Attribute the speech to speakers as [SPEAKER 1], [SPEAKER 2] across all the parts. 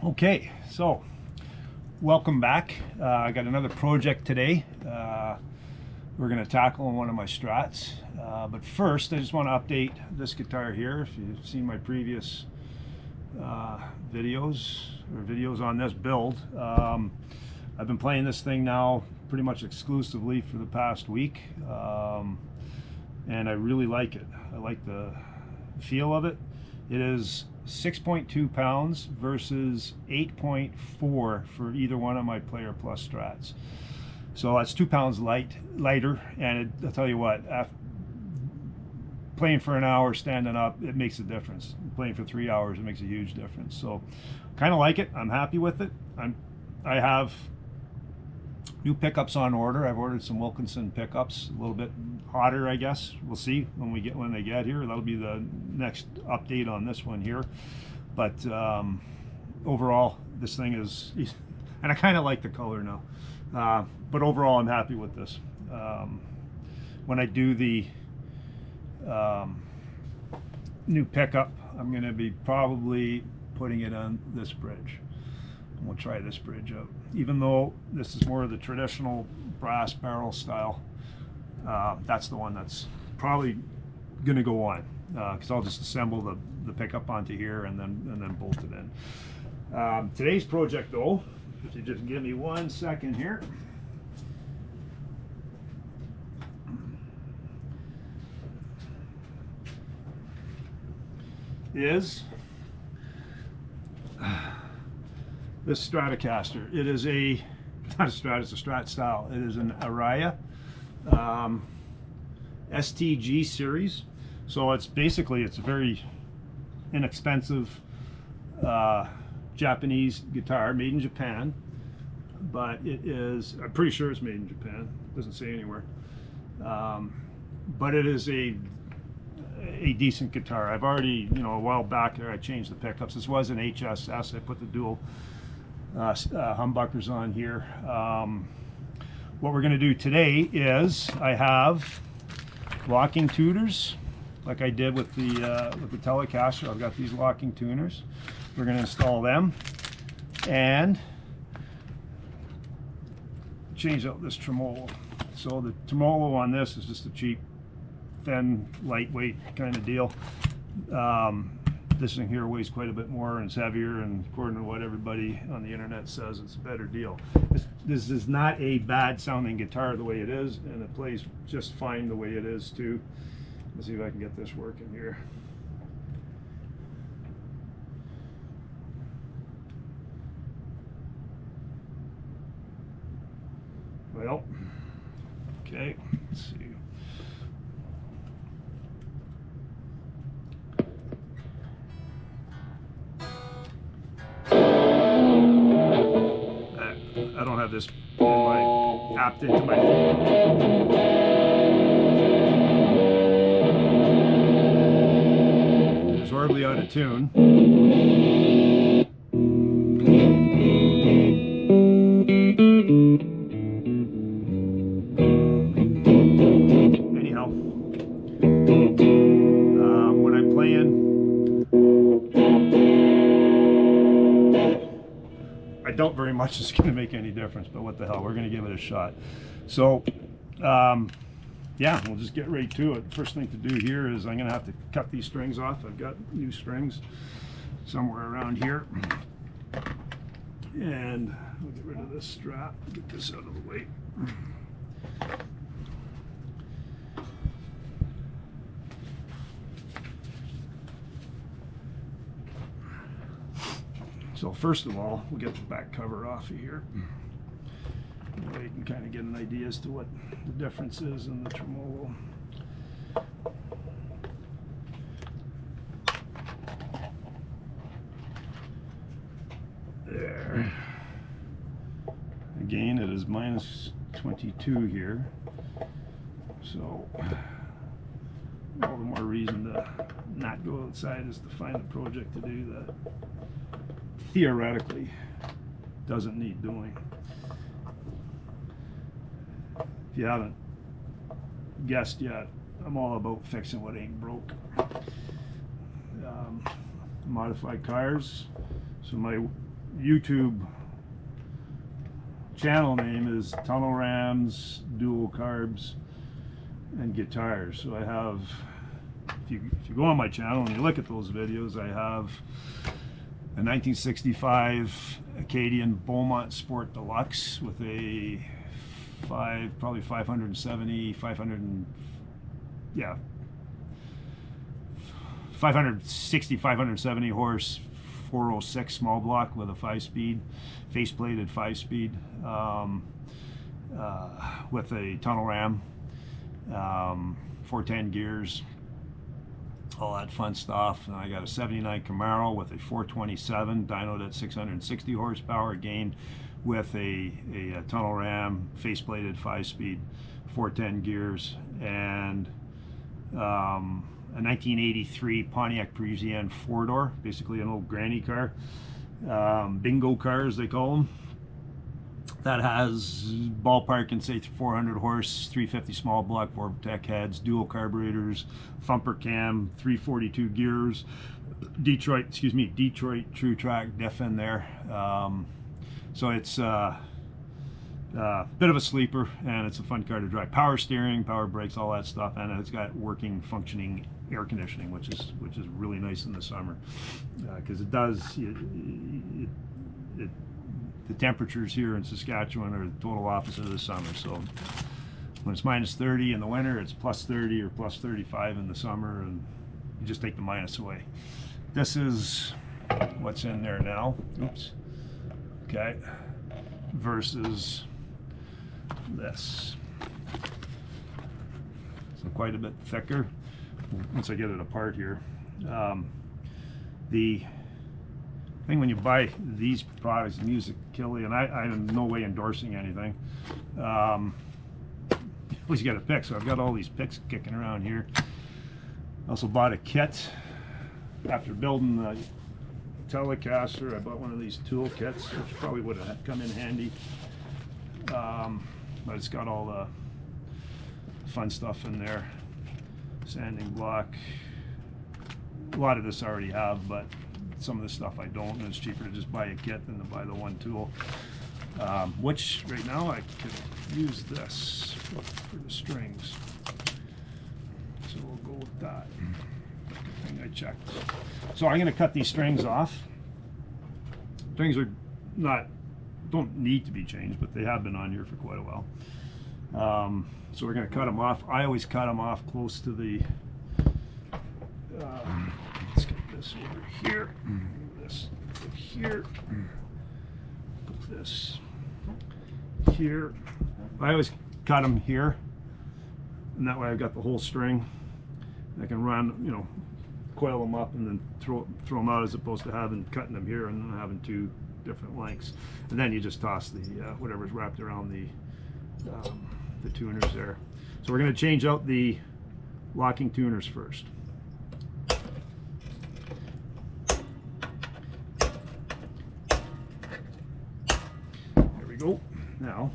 [SPEAKER 1] Okay, so welcome back. I got another project today. We're going to tackle one of my Strats. But first, I just want to update this guitar here. If you've seen my previous videos on this build, I've been playing this thing now pretty much exclusively for the past week, and I really like it. I like the feel of it. It is 6.2 pounds versus 8.4 for either one of my Player Plus Strats. So that's 2 pounds lighter, and I'll tell you what, after playing for an hour standing up, it makes a difference. Playing for 3 hours, it makes a huge difference. So kind of like it. I'm happy with it. I have new pickups on order. I've ordered some Wilkinson pickups, a little bit hotter, I guess. We'll see when they get here. That'll be the next update on this one here. But overall, this thing is, and I kind of like the color now. But overall, I'm happy with this. When I do the new pickup, I'm going to be probably putting it on this bridge. We'll try this bridge out. Even though this is more of the traditional brass barrel style, that's the one that's probably going to go on, because I'll just assemble the pickup onto here and then bolt it in. Today's project, though, if you just give me 1 second here. Is this Stratocaster. It is not a Strat, it's a Strat style. It is an Aria STG series. So it's basically, it's a very inexpensive Japanese guitar made in Japan, but it is, I'm pretty sure it's made in Japan. It doesn't say anywhere. But it is a decent guitar. I've already, a while back there, I changed the pickups. This was an HSS. I put the dual humbuckers on here. What we're going to do today is I have locking tuners, like I did with the Telecaster. I've got these locking tuners. We're going to install them and change out this tremolo. So the tremolo on this is just a cheap, thin, lightweight kind of deal. This thing here weighs quite a bit more and it's heavier, and according to what everybody on the internet says, it's a better deal. This is not a bad sounding guitar the way it is, and it plays just fine the way it is too. Let's see if I can get this working here. Well, okay, let's see. I don't have this tapped into my phone. It's horribly out of tune. Anyhow, when I'm playing, I doubt very much it's going to make any difference, but what the hell, we're going to give it a shot. So yeah, we'll just get right to it. First thing to do here is I'm going to have to cut these strings off. I've got new strings somewhere around here, and we'll get rid of this strap, get this out of the way. So first of all, we'll get the back cover off of here. That way you can kind of get an idea as to what the difference is in the tremolo. There. Again, it is minus 22 here. So all the more reason to not go outside is to find a project to do that theoretically doesn't need doing. If you haven't guessed yet, I'm all about fixing what ain't broke. Modified cars, so my YouTube channel name is Tunnel Rams, Dual Carbs, and Guitars. So I have, if you go on my channel and you look at those videos, I have a 1965 Acadian Beaumont Sport Deluxe with a probably 570, 560, 570 horse 406 small block with a 5-speed, face-plated 5-speed, with a tunnel ram, 410 gears, all that fun stuff. And I got a 79 Camaro with a 427 dynoed at 660 horsepower, again with a tunnel ram, face-plated 5-speed, 410 gears, and a 1983 Pontiac Parisienne 4-door, basically an old granny car, bingo car as they call them, that has ballpark and say 400 horse, 350 small block, Vortec heads, dual carburetors, thumper cam, 342 gears, Detroit True Track diff in there. So it's a bit of a sleeper, and it's a fun car to drive. Power steering, power brakes, all that stuff, and it's got working, functioning air conditioning, which is really nice in the summer, because it does. The temperatures here in Saskatchewan are the total opposite of the summer. So when it's minus 30 in the winter, it's plus 30 or plus 35 in the summer, and you just take the minus away. This is what's in there now. Oops. Okay. Versus this. So quite a bit thicker once I get it apart here. The thing when you buy these products, Music Killy, and I'm in no way endorsing anything, you always got a pick. So I've got all these picks kicking around here. I also bought a kit after building the Telecaster. I bought one of these tool kits, which probably would have come in handy, but it's got all the fun stuff in there. Sanding block, a lot of this I already have, but some of the stuff I don't, and it's cheaper to just buy a kit than to buy the one tool, which right now I could use this for the strings, so we'll go with that. Good thing I checked. So I'm going to cut these strings off. Strings don't need to be changed, but they have been on here for quite a while. So we're going to cut them off. I always cut them off close to the let's get this over here, this over here, put this here. I always cut them here, and that way I've got the whole string. I can run, coil them up and then throw them out, as opposed to cutting them here and then having two different lengths. And then you just toss the whatever's wrapped around the tuners there. So we're going to change out the locking tuners first. There we go. Now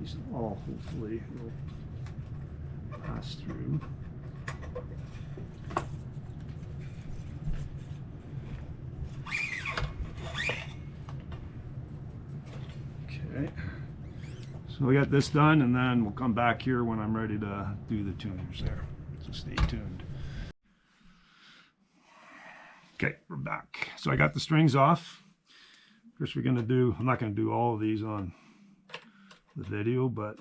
[SPEAKER 1] these all hopefully will pass through. Okay, so we got this done, and then we'll come back here when I'm ready to do the tuners there. So stay tuned. Okay, we're back. So I got the strings off. First we're going to do, I'm not going to do all of these on the video, but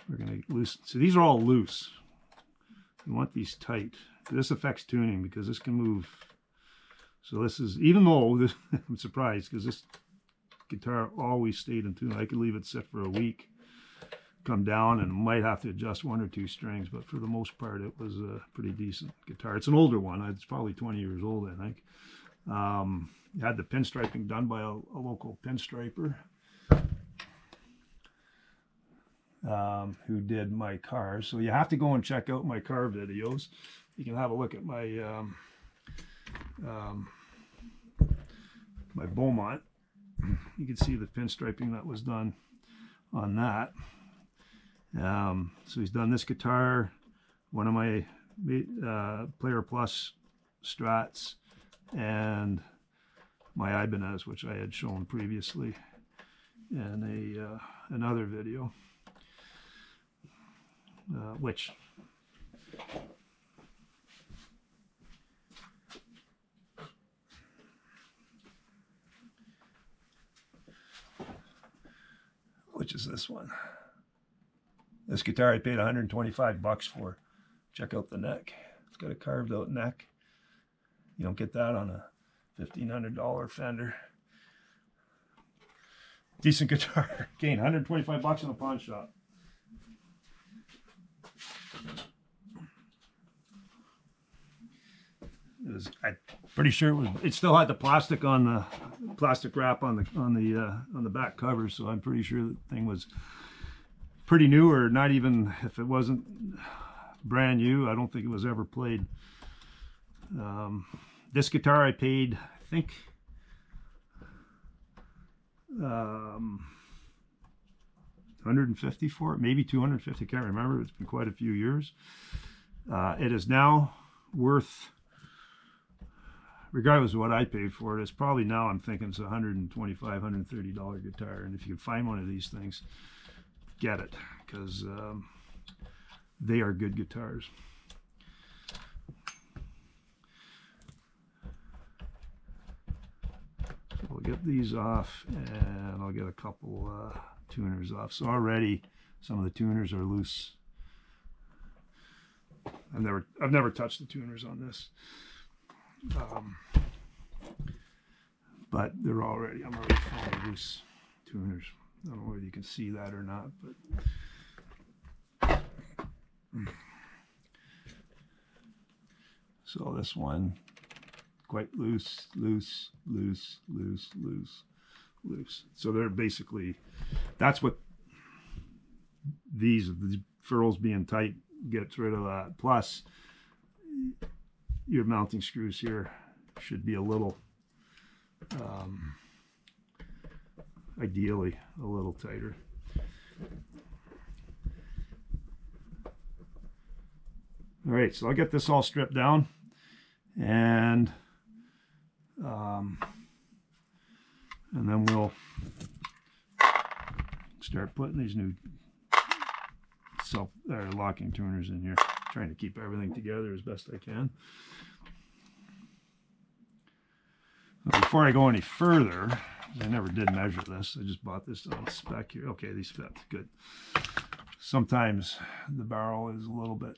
[SPEAKER 1] we're going to loosen. So these are all loose. You want these tight. This affects tuning because this can move. So this is, even though this, I'm surprised because this guitar always stayed in tune. I could leave it sit for a week, come down, and might have to adjust one or two strings, but for the most part it was a pretty decent guitar. It's an older one. It's probably 20 years old, I think. Had the pinstriping done by a local pinstriper who did my cars. So you have to go and check out my car videos. You can have a look at my my Beaumont. You can see the pinstriping that was done on that. So he's done this guitar, one of my Player Plus Strats, and my Ibanez, which I had shown previously in another video, which is this one. This guitar I paid 125 bucks for. Check out the neck. It's got a carved out neck. You don't get that on a $1,500 Fender. Decent guitar. Again, 125 bucks in a pawn shop. I'm pretty sure it still had the plastic on the plastic wrap on the back cover, so I'm pretty sure the thing was pretty new, or not even, if it wasn't brand new, I don't think it was ever played. This guitar I paid, I think, $150 for it, maybe $250, can't remember. It's been quite a few years. It is now worth, regardless of what I paid for it, it's probably now, I'm thinking it's $125, $130 guitar. And if you can find one of these things, get it, because they are good guitars. So I'll get these off, and I'll get a couple tuners off. So already some of the tuners are loose. I've never touched the tuners on this. But I'm already finding loose tuners. I don't know whether you can see that or not, but so this one, quite loose. So they're basically, that's what the ferrules being tight gets rid of that. Plus, your mounting screws here should be a little, ideally a little tighter. All right, so I'll get this all stripped down, and then we'll start putting these new locking tuners in here, trying to keep everything together as best I can. Before I go any further, I never did measure this. I just bought this on spec here. Okay, these fit good. Sometimes the barrel is a little bit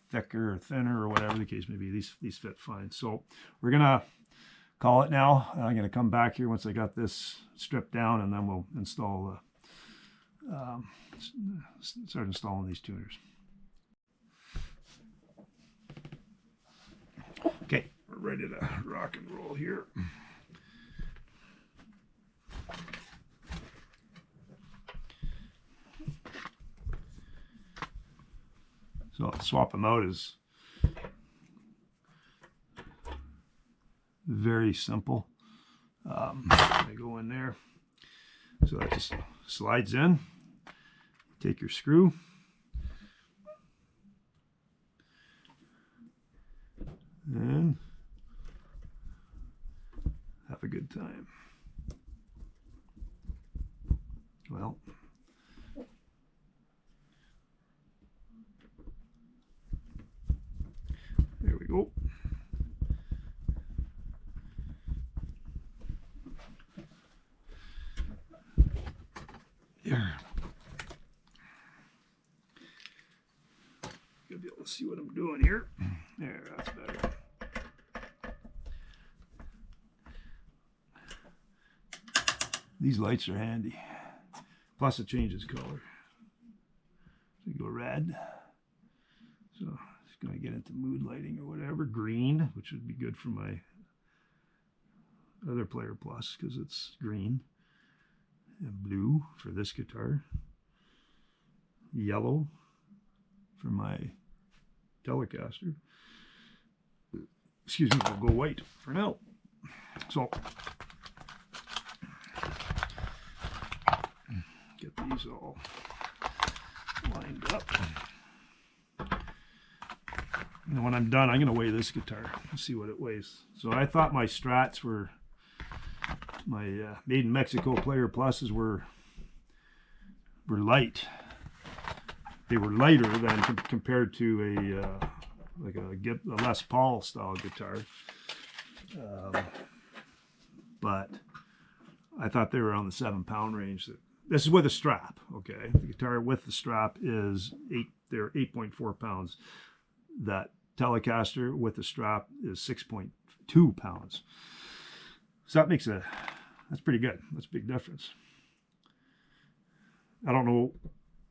[SPEAKER 1] thicker or thinner, or whatever the case may be. These fit fine. So we're gonna call it now. I'm gonna come back here once I got this stripped down, and then we'll install start installing these tuners. Okay, we're ready to rock and roll here. So swap them out is very simple. They go in there. So that just slides in. Take your screw. And have a good time. Well, there we go. There. Gotta be able to see what I'm doing here. There, that's better. These lights are handy. Plus it changes color. So you go red. So it's going to get into mood lighting or whatever. Green, which would be good for my other Player Plus because it's green. And blue for this guitar. Yellow for my Telecaster. Excuse me, we'll go white for now. So get these all lined up. And when I'm done, I'm going to weigh this guitar and see what it weighs. So I thought my Strats were, my Made in Mexico Player Pluses were light. They were lighter than compared to a Les Paul style guitar. But I thought they were on the 7-pound range. This is with a strap, okay? The guitar with the strap is they're 8.4 pounds. That Telecaster with the strap is 6.2 pounds. So that's pretty good. That's a big difference. I don't know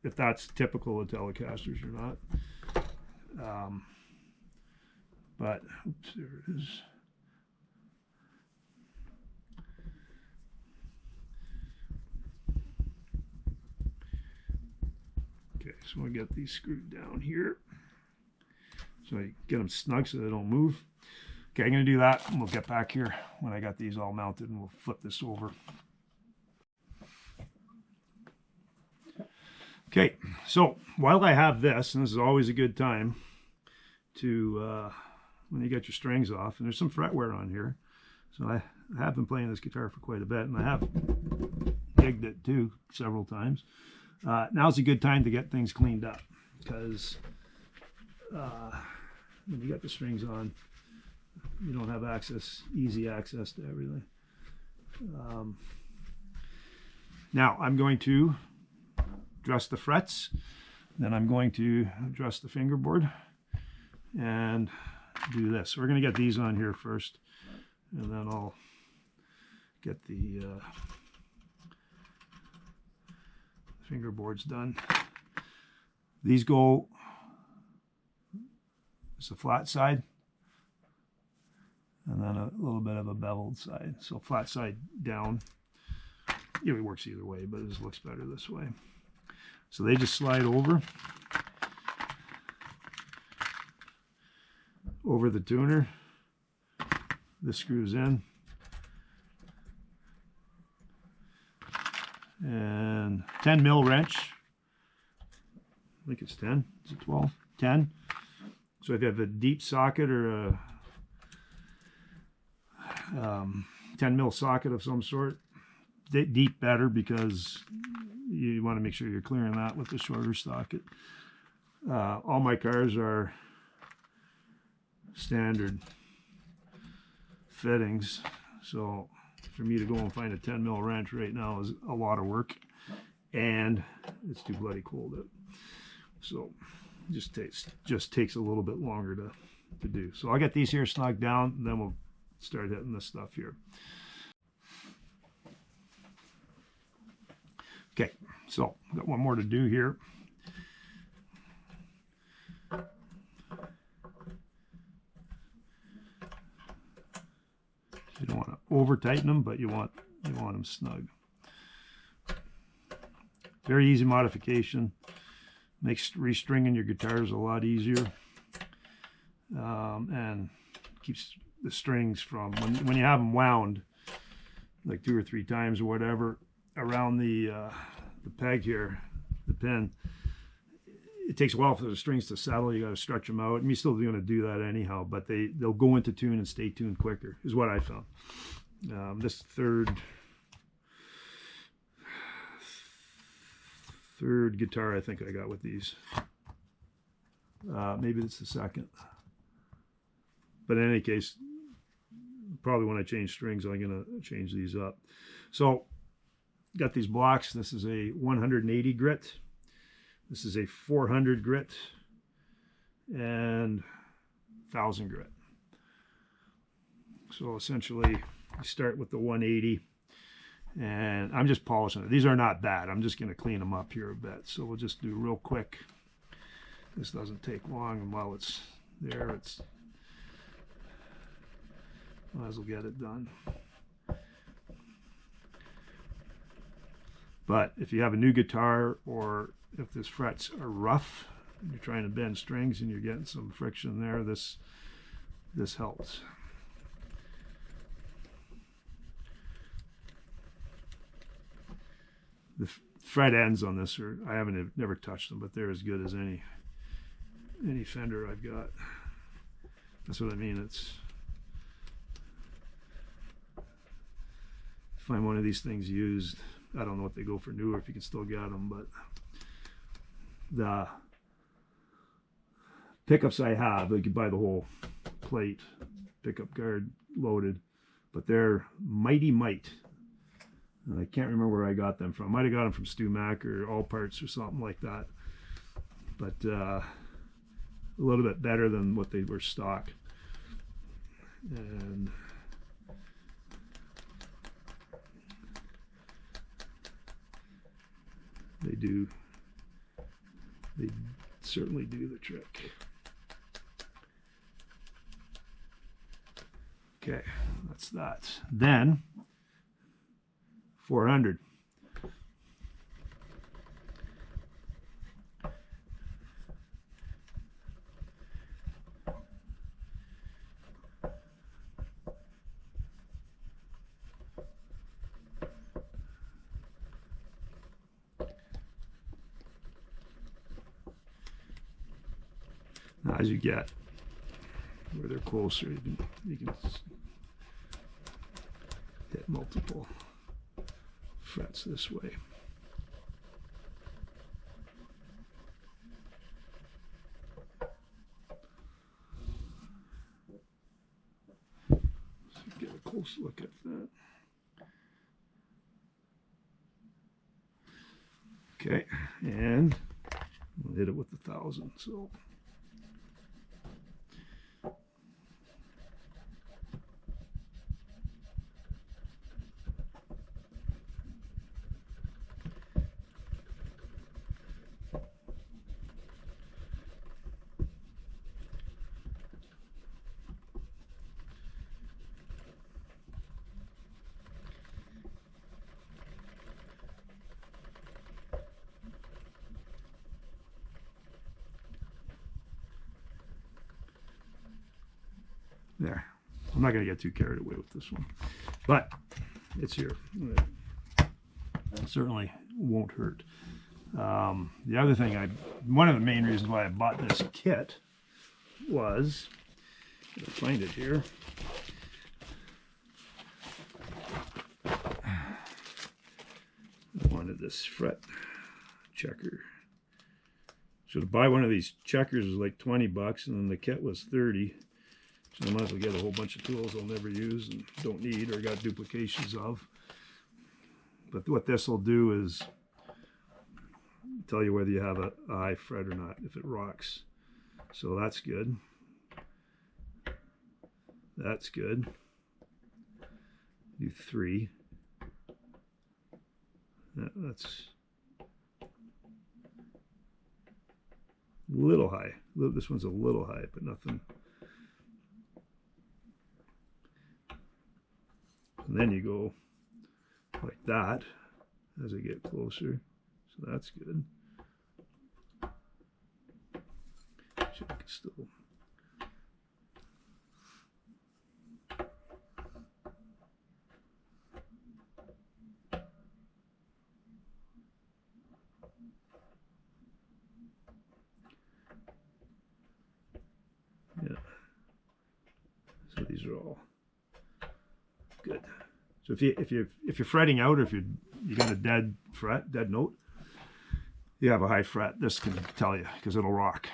[SPEAKER 1] if that's typical of Telecasters or not. But, oops, there it is. Okay, so I get these screwed down here. So I get them snug so they don't move. Okay, I'm going to do that, and we'll get back here when I got these all mounted, and we'll flip this over. Okay, so while I have this, and this is always a good time to, when you get your strings off, and there's some fret wear on here. So I have been playing this guitar for quite a bit, and I have gigged it too several times. Now's a good time to get things cleaned up, because when you got the strings on, you don't have easy access to everything. Now I'm going to dress the frets, then I'm going to dress the fingerboard and do this. We're going to get these on here first, and then I'll get the fingerboards done. These go, it's a flat side and then a little bit of a beveled side. So flat side down. Yeah, it works either way, but it just looks better this way. So they just slide over the tuner. This screws in, and 10 mil wrench. I think it's 10. Is it 12? 10. So if you have a deep socket or a 10 mil socket of some sort, deep better, because you want to make sure you're clearing that with the shorter socket. All my cars are standard fittings, so for me to go and find a 10 mil wrench right now is a lot of work, and it's too bloody cold out. So it just takes a little bit longer to do. So I'll get these here snugged down, and then we'll start hitting this stuff here. Okay, so got one more to do here. You don't want to over tighten them, but you want them snug. Very easy modification. Makes restringing your guitars a lot easier, and keeps the strings from, when you have them wound like 2 or 3 times or whatever around the peg here, the pin, it takes a while for the strings to settle. You got to stretch them out, and you're still going to do that anyhow, but they'll go into tune and stay tuned quicker, is what I found. This third guitar I think I got with these. Maybe it's the second. But in any case, probably when I change strings, I'm going to change these up. So, got these blocks. This is a 180 grit. This is a 400 grit and 1000 grit. So essentially, you start with the 180, and I'm just polishing it. These are not bad. I'm just going to clean them up here a bit. So we'll just do real quick. This doesn't take long, and while it's there, might as well get it done. But if you have a new guitar, or if this frets are rough and you're trying to bend strings and you're getting some friction there, this helps. The fret ends on this never touched them, but they're as good as any Fender I've got. That's what I mean. It's, find one of these things used. I don't know what they go for new, or if you can still get them, but the pickups I have, you could buy the whole plate, pickup guard loaded, but they're Mighty Might. And I can't remember where I got them from. I might have got them from Stu Mac or All Parts or something like that. But a little bit better than what they were stock. And they certainly do the trick. Okay, that's that. Then 400. Now, as you get where they're closer, you can hit multiple frets this way. So get a close look at that. Okay, and we'll hit it with 1,000. So there. I'm not going to get too carried away with this one, but it's here. It certainly won't hurt. The other thing, one of the main reasons why I bought this kit was, I'll find it here. I wanted this fret checker. So to buy one of these checkers was like 20 bucks, and then the kit was 30. So I might as well get a whole bunch of tools I'll never use and don't need or got duplications of. But what this will do is tell you whether you have a high fret or not, if it rocks. So that's good. That's good. Do 3. That's a little high. This one's a little high, but nothing. And then you go like that as I get closer. So that's good. So I can still. Yeah. So these are all good. So if you're fretting out, or if you got a dead note, you have a high fret, this can tell you, because it'll rock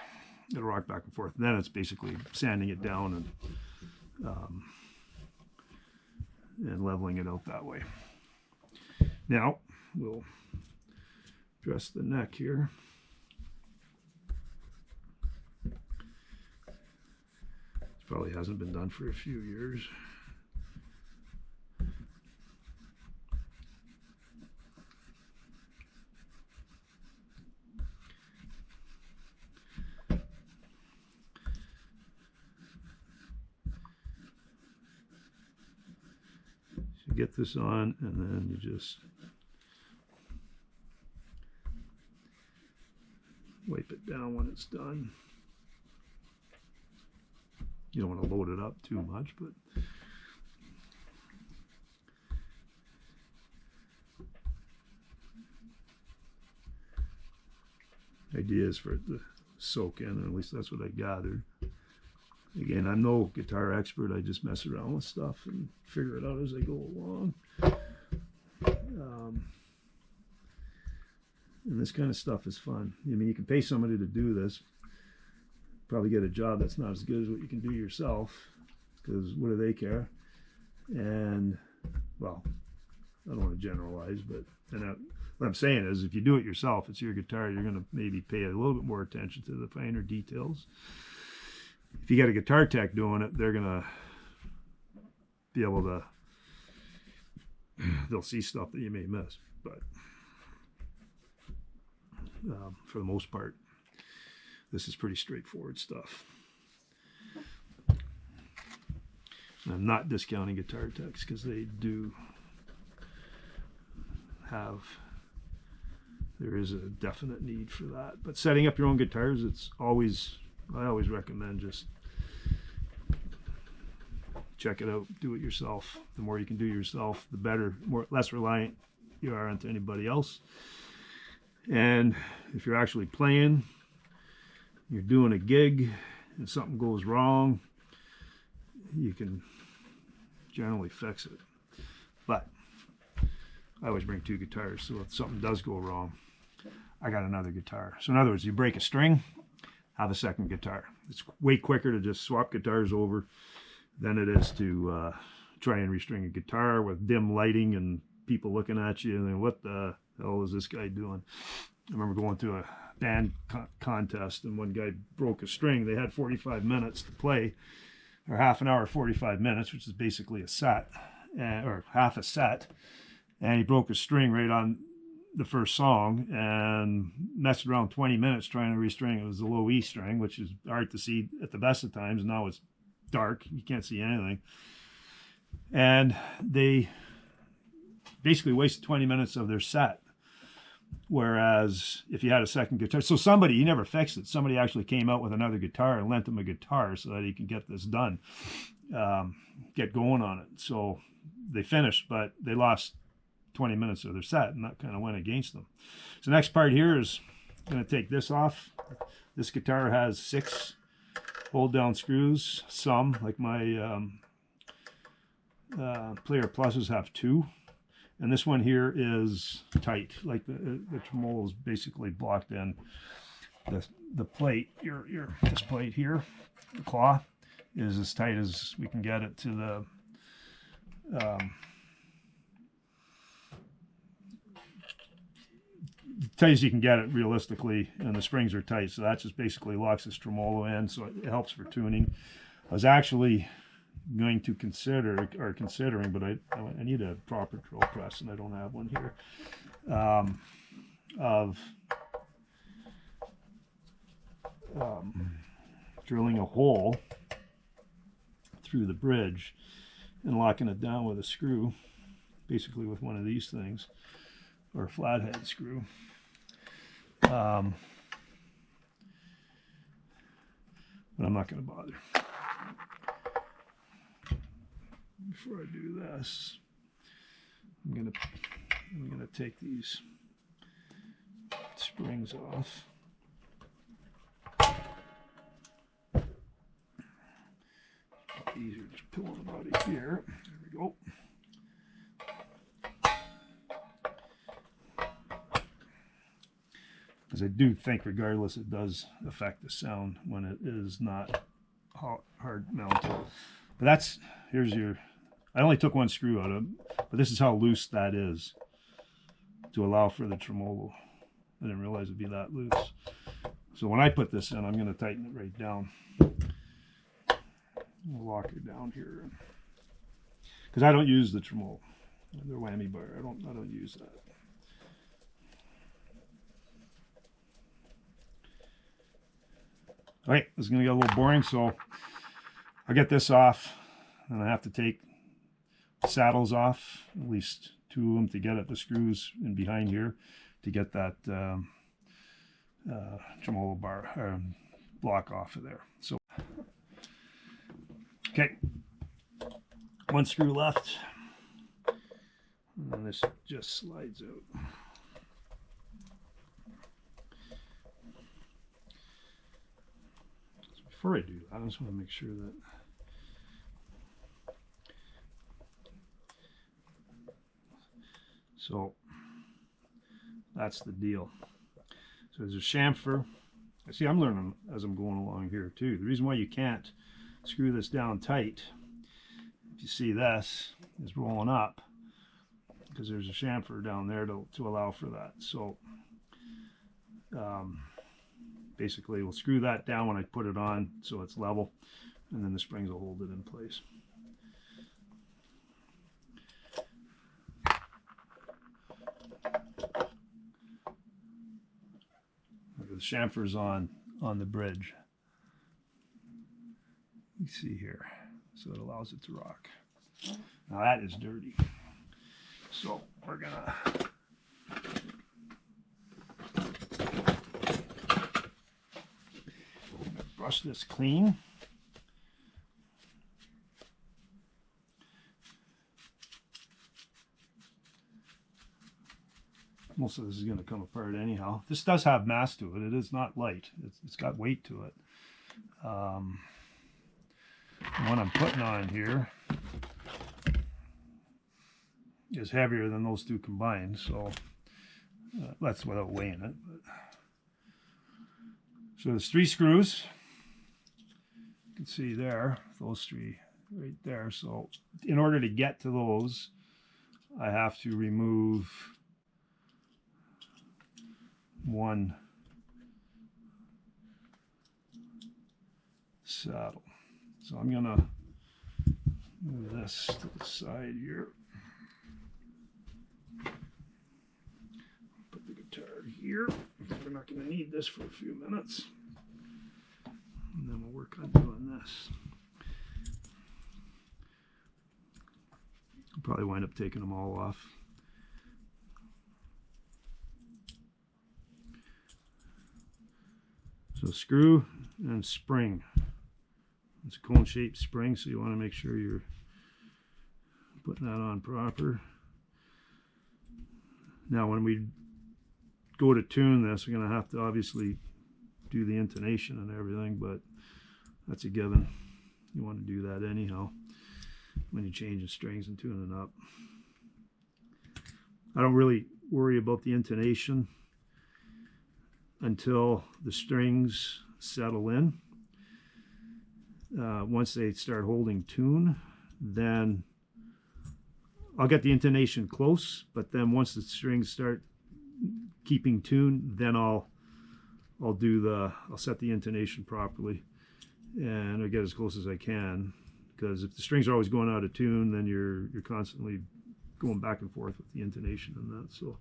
[SPEAKER 1] back and forth. And then it's basically sanding it down and leveling it out that way. Now we'll dress the neck here. This probably hasn't been done for a few years. Get this on, and then you just wipe it down when it's done. You don't want to load it up too much, but the idea is for it to soak in, or at least that's what I gathered. Again, I'm no guitar expert. I just mess around with stuff and figure it out as I go along. And this kind of stuff is fun. I mean, you can pay somebody to do this, probably get a job that's not as good as what you can do yourself, because what do they care? And, well, I don't want to generalize, but what I'm saying is, if you do it yourself, it's your guitar, you're going to maybe pay a little bit more attention to the finer details. If you got a guitar tech doing it, they're going to be able to, they'll see stuff that you may miss. But for the most part, this is pretty straightforward stuff. And I'm not discounting guitar techs, because they do have, there is a definite need for that. But setting up your own guitars, I always recommend just check it out, do it yourself. The more you can do yourself, the better, less reliant you are onto anybody else. And if you're actually playing, you're doing a gig, and something goes wrong, you can generally fix it. But I always bring 2 guitars, so if something does go wrong, I got another guitar. So in other words, you break a string, have a second guitar. It's way quicker to just swap guitars over than it is to try and restring a guitar with dim lighting and people looking at you and then, what the hell is this guy doing? I remember going to a band contest, and one guy broke a string. They had 45 minutes to play, or half an hour, 45 minutes, which is basically a set, or half a set. And he broke a string right on the first song and messed around 20 minutes trying to restring. It was a low E string, which is hard to see at the best of times. Now it's dark, you can't see anything. And they basically wasted 20 minutes of their set. Whereas if you had a second guitar, so somebody, he never fixed it, somebody actually came out with another guitar and lent him a guitar so that he can get this done, get going on it. So they finished, but they lost 20 minutes of their set, and that kind of went against them. So the next part here is going to take this off. This guitar has 6 hold down screws, some, like my Player Pluses have 2. And this one here is tight, like the tremolo is basically blocked in. The plate, this plate here, the claw, is as tight as we can get it to the tight as you can get it realistically, and the springs are tight, so that just basically locks this tremolo in, so it helps for tuning. I was actually going to considering, but I need a proper drill press, and I don't have one here, of drilling a hole through the bridge and locking it down with a screw, basically with one of these things, or a flathead screw. But I'm not going to bother. Before I do this, I'm gonna take these springs off. Easier just pulling them out of here. There we go. Because I do think, regardless, it does affect the sound when it is not hard mounted. But that's, here's your, I only took one screw out of it, but this is how loose that is to allow for the tremolo. I didn't realize it'd be that loose. So when I put this in, I'm going to tighten it right down. I'll lock her down here, because I don't use the tremolo, the whammy bar. I don't use that. All right, this is going to get a little boring, so I'll get this off, and I have to take the saddles off, at least 2 of them, to get at the screws in behind here to get that tremolo bar block off of there. So, okay, 1 screw left, and then this just slides out. before I do that, I just want to make sure that so that's the deal. So there's a chamfer. See, I'm learning as I'm going along here too. The reason why you can't screw this down tight, if you see this, is rolling up because there's a chamfer down there to allow for that. So basically we'll screw that down when I put it on so it's level, and then the springs will hold it in place. The chamfer's on the bridge. You see here, so it allows it to rock. Now that is dirty, so we're gonna brush this clean. Most of this is going to come apart anyhow. This does have mass to it. It is not light. It's got weight to it. The one I'm putting on here is heavier than those two combined, so that's without weighing it. But. So there's 3 screws. You can see there, those 3 right there. So in order to get to those, I have to remove one saddle. So I'm gonna move this to the side here. Put the guitar here. We're not gonna need this for a few minutes. And then we'll work on doing this. I'll probably wind up taking them all off. So screw and spring. It's a cone-shaped spring, so you want to make sure you're putting that on proper. Now when we go to tune this, we're going to have to obviously do the intonation and everything, but that's a given. You want to do that anyhow when you're changing strings and tuning up. I don't really worry about the intonation until the strings settle in. Once they start holding tune, then I'll get the intonation close, but then once the strings start keeping tune, then I'll set the intonation properly, and I'll get as close as I can, because if the strings are always going out of tune, then you're constantly going back and forth with the intonation and that. So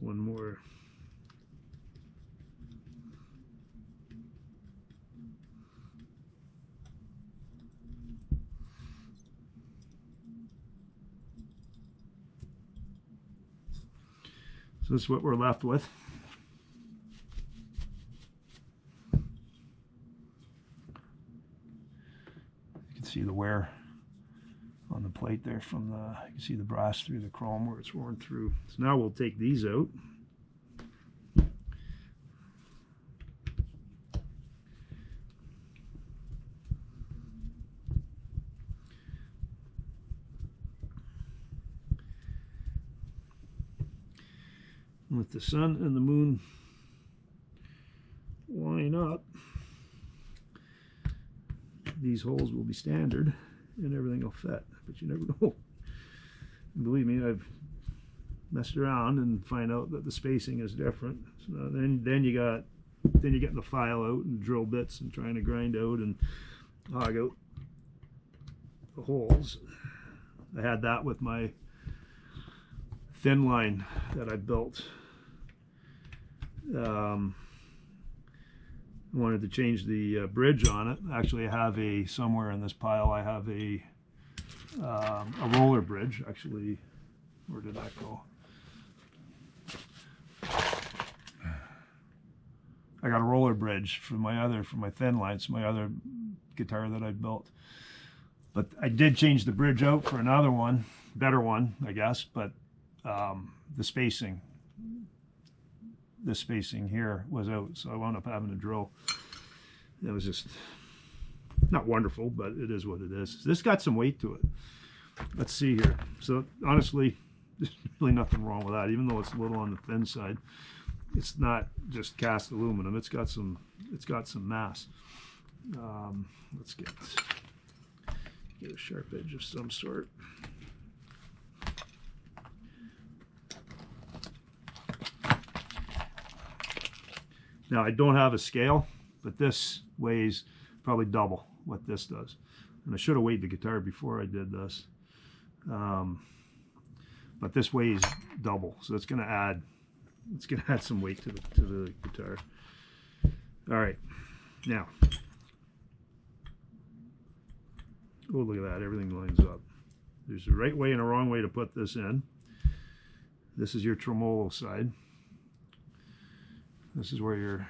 [SPEAKER 1] one more. So this is what we're left with. You can see the wear on the plate there from the, you can see the brass through the chrome where it's worn through. So now we'll take these out. With the sun and the moon line up, these holes will be standard and everything will fit, but you never know. And believe me, I've messed around and find out that the spacing is different. So then you're getting the file out and drill bits and trying to grind out and hog out the holes. I had that with my thin line that I built. I wanted to change the bridge on it. Actually, I have somewhere in this pile I have a roller bridge. Actually, where did that go? I got a roller bridge for my thin lines, my other guitar that I built. But I did change the bridge out for another one, better one, I guess, but the spacing here was out, so I wound up having to drill. It was just not wonderful, but it is what it is. This got some weight to it. Let's see here. So honestly, there's really nothing wrong with that, even though it's a little on the thin side. It's not just cast aluminum. It's got some mass. Let's get a sharp edge of some sort. Now I don't have a scale, but this weighs probably double what this does. And I should have weighed the guitar before I did this. But this weighs double, so it's gonna add some weight to the guitar. All right, now, oh, look at that, everything lines up. There's a right way and a wrong way to put this in. This is your tremolo side. This is where your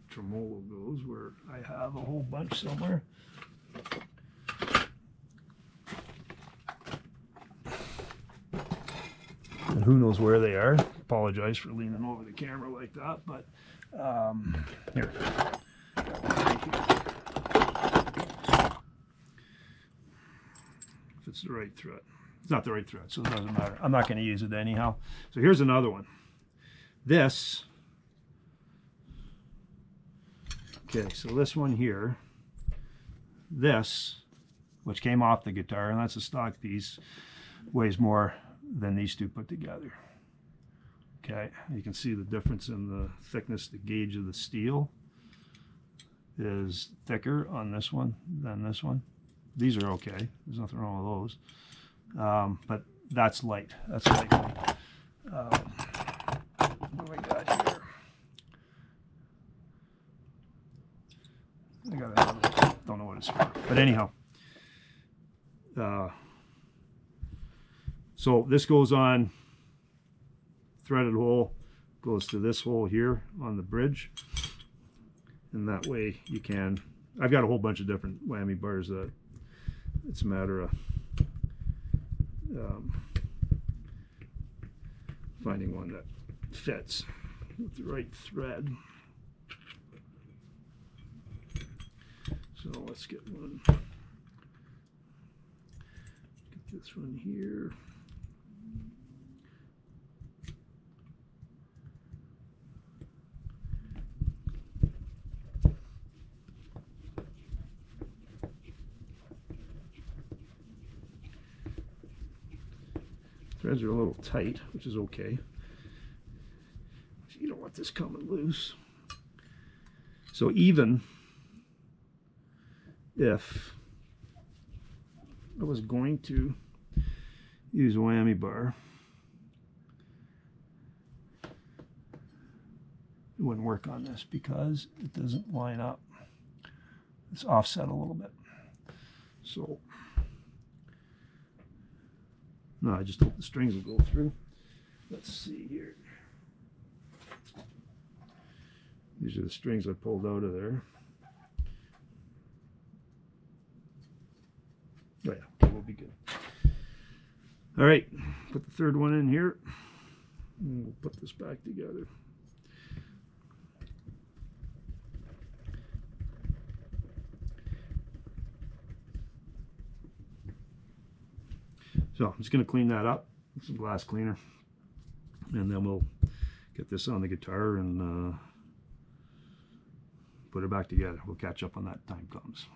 [SPEAKER 1] tremolo goes, where I have a whole bunch somewhere. And who knows where they are. Apologize for leaning over the camera like that, but here. If it's the right thread. It's not the right thread, so it doesn't matter. I'm not going to use it anyhow. So here's another one. This, okay, so this one here, this, which came off the guitar, and that's a stock piece, weighs more than these two put together. Okay, you can see the difference in the thickness. The gauge of the steel is thicker on this one than this one. These are okay. There's nothing wrong with those. But that's light. That's lightweight. What do we got here? I got another. Don't know what it's for. But anyhow. So this goes on, threaded hole goes to this hole here on the bridge, and that way you can, I've got a whole bunch of different whammy bars that it's a matter of finding one that fits with the right thread. So let's get one, get this one here. Threads are a little tight, which is okay. You don't want this coming loose. So even if I was going to use a whammy bar, it wouldn't work on this because it doesn't line up. It's offset a little bit. So no, I just hope the strings will go through. Let's see here. These are the strings I pulled out of there. Oh yeah, we'll be good. All right, put the third one in here, and we'll put this back together. So I'm just going to clean that up with some glass cleaner, and then we'll get this on the guitar and put it back together. We'll catch up when that time comes.